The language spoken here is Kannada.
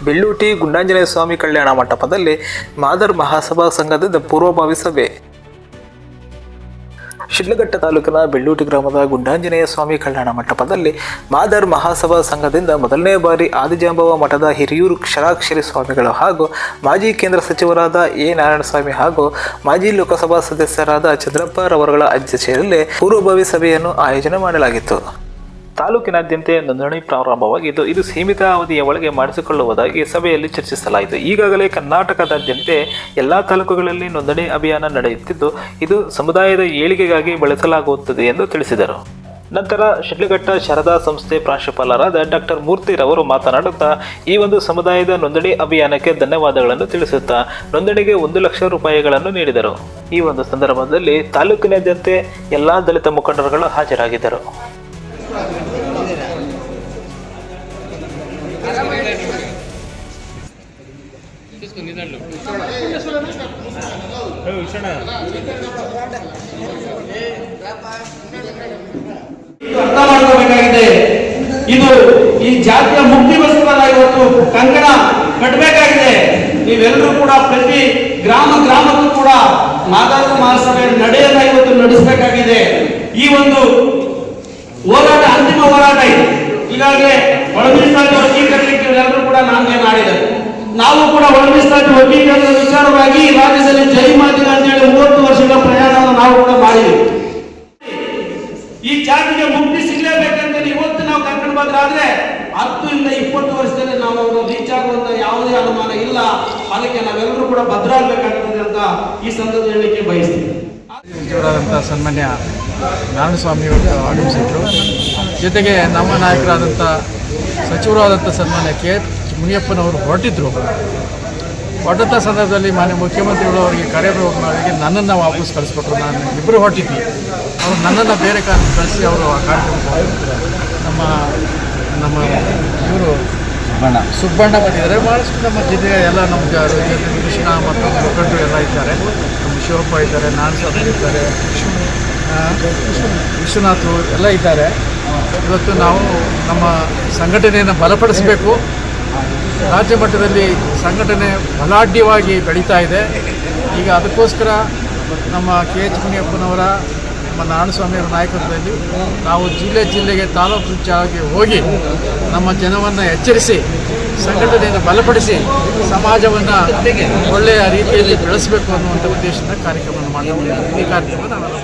ಬೆಳ್ಳೂಟಿ ಗುಂಡಾಂಜನೇಯ ಸ್ವಾಮಿ ಕಲ್ಯಾಣ ಮಂಟಪದಲ್ಲಿ ಮಾದರ್ ಮಹಾಸಭಾ ಸಂಘದಿಂದ ಪೂರ್ವಭಾವಿ ಸಭೆ. ಶಿಡ್ಲಘಟ್ಟ ತಾಲೂಕಿನ ಬೆಳ್ಳೂಟಿ ಗ್ರಾಮದ ಗುಂಡಾಂಜನೇಯ ಸ್ವಾಮಿ ಕಲ್ಯಾಣ ಮಂಟಪದಲ್ಲಿ ಮಾದರ್ ಮಹಾಸಭಾ ಸಂಘದಿಂದ ಮೊದಲನೇ ಬಾರಿ ಆದಿಜಾಂಬವ ಮಠದ ಹಿರಿಯೂರು ಕ್ಷರಾಕ್ಷರಿ ಸ್ವಾಮಿಗಳು ಹಾಗೂ ಮಾಜಿ ಕೇಂದ್ರ ಸಚಿವರಾದ ಎ ನಾರಾಯಣಸ್ವಾಮಿ ಹಾಗೂ ಮಾಜಿ ಲೋಕಸಭಾ ಸದಸ್ಯರಾದ ಚಂದ್ರಪ್ಪರವರುಗಳ ಅಧ್ಯಕ್ಷತೆಯಲ್ಲಿ ಪೂರ್ವಭಾವಿ ಸಭೆಯನ್ನು ಆಯೋಜನೆ ಮಾಡಲಾಗಿತ್ತು. ತಾಲೂಕಿನಾದ್ಯಂತ ನೋಂದಣಿ ಪ್ರಾರಂಭವಾಗಿದ್ದು, ಇದು ಸೀಮಿತ ಅವಧಿಯ ಒಳಗೆ ಮಾಡಿಸಿಕೊಳ್ಳುವುದಾಗಿ ಸಭೆಯಲ್ಲಿ ಚರ್ಚಿಸಲಾಯಿತು. ಈಗಾಗಲೇ ಕರ್ನಾಟಕದಾದ್ಯಂತ ಎಲ್ಲ ತಾಲೂಕುಗಳಲ್ಲಿ ನೋಂದಣಿ ಅಭಿಯಾನ ನಡೆಯುತ್ತಿದ್ದು, ಇದು ಸಮುದಾಯದ ಏಳಿಗೆಗಾಗಿ ಬಳಸಲಾಗುತ್ತದೆ ಎಂದು ತಿಳಿಸಿದರು. ನಂತರ ಶಿಡ್ಲಘಟ್ಟ ಶಾರದಾ ಸಂಸ್ಥೆ ಪ್ರಾಂಶುಪಾಲರಾದ ಡಾಕ್ಟರ್ ಮೂರ್ತಿರವರು ಮಾತನಾಡುತ್ತಾ, ಈ ಒಂದು ಸಮುದಾಯದ ನೋಂದಣಿ ಅಭಿಯಾನಕ್ಕೆ ಧನ್ಯವಾದಗಳನ್ನು ತಿಳಿಸುತ್ತಾ ನೋಂದಣಿಗೆ 1 ಲಕ್ಷ ರೂಪಾಯಿಗಳನ್ನು ನೀಡಿದರು. ಈ ಒಂದು ಸಂದರ್ಭದಲ್ಲಿ ತಾಲೂಕಿನಾದ್ಯಂತ ಎಲ್ಲ ದಲಿತ ಮುಖಂಡರುಗಳು ಹಾಜರಾಗಿದ್ದರು. ಅರ್ಥ ಮಾಡಬೇಕಾಗಿದೆ. ಇದು ಈ ಜಾತಿಯ ಮುಕ್ತಿಗೋಸ್ಕರ ಇವತ್ತು ಕಂಕಣ ಕಟ್ಟಬೇಕಾಗಿದೆ. ನೀವೆಲ್ಲರೂ ಕೂಡ ಪ್ರತಿ ಗ್ರಾಮಕ್ಕೂ ಕೂಡ ಮಾದರ್ ಮಹಾಸಭೆ ನಡೆಯನ್ನ ಇವತ್ತು ನಡೆಸಬೇಕಾಗಿದೆ. ಈ ಒಂದು ಹೋರಾಟ ಅಂತಿಮ ಹೋರಾಟ ಇದೆ. ಈಗಾಗಲೇ ಒಳಮೀಸಲಾತಿ ವರ್ಗೀಕರಣಕ್ಕೆ ಎಲ್ಲರೂ ಕೂಡ ನಾಮಧೇಯ ಮಾಡಿದ್ದಾರೆ. ನಾವು ಕೂಡ ಒಳಮೀಸಲಾತಿ ವರ್ಗೀಕರಣದ ವಿಚಾರವಾಗಿ ರಾಜ್ಯದಲ್ಲಿ ಜೈ ಮಾದಿಗ ಅಂತೇಳಿ 30 ವರ್ಷಗಳ ಪ್ರಯಾಣವನ್ನು ನಾವು ಕೂಡ ಮಾಡಿದ್ದೀವಿ. ಈ ಜಾತಿಗೆ ಮುಕ್ತಿ ಸಿಗಲೇಬೇಕಂತ ಇವತ್ತು ನಾವು ಕರ್ಕೊಂಡು ಬಂದ್ರಾದ್ರೆ 10 ಇಂದ 20 ವರ್ಷದಲ್ಲಿ ನಾವು ರೀಚ್ ಆಗುವಂತ ಯಾವುದೇ ಅನುಮಾನ ಇಲ್ಲ. ಅದಕ್ಕೆ ನಾವೆಲ್ಲರೂ ಕೂಡ ಭದ್ರಾಗಬೇಕಾಗ್ತದೆ ಅಂತ ಈ ಸಂದರ್ಭದಲ್ಲಿ ಹೇಳಲಿಕ್ಕೆ ಬಯಸ್ತೀವಿ. ಸನ್ಮಾನ್ಯ ನಾರಾಯಣಸ್ವಾಮಿಯವರು ಆಗಮಿಸಿದ್ರು. ಜೊತೆಗೆ ನಮ್ಮ ನಾಯಕರಾದಂಥ ಸಚಿವರಾದಂಥ ಸನ್ಮಾನ್ಯ ಕೆ ಮುನಿಯಪ್ಪನವರು ಹೊರಟಂಥ ಸಂದರ್ಭದಲ್ಲಿ ಮಾನ್ಯ ಮುಖ್ಯಮಂತ್ರಿಗಳು ಅವರಿಗೆ ಕಾರ್ಯಕ್ರಮಗಳಿಗೆ ನನ್ನನ್ನು ವಾಪಸ್ ಕಳಿಸ್ಕೊಟ್ರು. ನಾನು ಇಬ್ಬರು ಹೊರಟಿದ್ವಿ. ಅವರು ನನ್ನನ್ನು ಬೇರೆ ಕಳಿಸಿ ಅವರು ಆ ಕಾರ್ಯಕ್ರಮಕ್ಕೆ ನಮ್ಮ ಇವರು ಸುಬ್ಬಣ್ಣ ಬಂದಿದ್ದಾರೆ. ಭಾಳಷ್ಟು ನಮ್ಮ ಜೊತೆ ಎಲ್ಲ ನಮ್ಮ ಕೃಷ್ಣ ಮತ್ತು ಮುಖಂಡರು ಎಲ್ಲ ಇದ್ದಾರೆ. ನಮ್ಮ ಶಿವಪ್ಪ ಇದ್ದಾರೆ, ನಾರಾಯಣಸ್ವಾಮಿ ಇದ್ದಾರೆ, ವಿಶ್ವನಾಥ್ ಎಲ್ಲ ಇದ್ದಾರೆ. ಇವತ್ತು ನಾವು ನಮ್ಮ ಸಂಘಟನೆಯನ್ನು ಬಲಪಡಿಸಬೇಕು. ರಾಜ್ಯ ಮಟ್ಟದಲ್ಲಿ ಸಂಘಟನೆ ಬಲಾಢ್ಯವಾಗಿ ಬೆಳೀತಾ ಇದೆ. ಈಗ ಅದಕ್ಕೋಸ್ಕರ ನಮ್ಮ ಕೆ ಎಚ್ ಮುನಿಯಪ್ಪನವರ, ನಮ್ಮ ನಾರಾಯಣಸ್ವಾಮಿಯವರ ನಾಯಕತ್ವದಲ್ಲಿ ನಾವು ಜಿಲ್ಲೆಗೆ ತಾಲೂಕು ಹೋಗಿ ನಮ್ಮ ಜನವನ್ನು ಎಚ್ಚರಿಸಿ ಸಂಘಟನೆಯನ್ನು ಬಲಪಡಿಸಿ ಸಮಾಜವನ್ನು ಒಳ್ಳೆಯ ರೀತಿಯಲ್ಲಿ ಬೆಳೆಸಬೇಕು ಅನ್ನುವಂಥ ಉದ್ದೇಶದಿಂದ ಕಾರ್ಯಕ್ರಮವನ್ನು ಮಾಡಿದ್ದೀವಿ. ಈ ಕಾರ್ಯಕ್ರಮ ನಾವು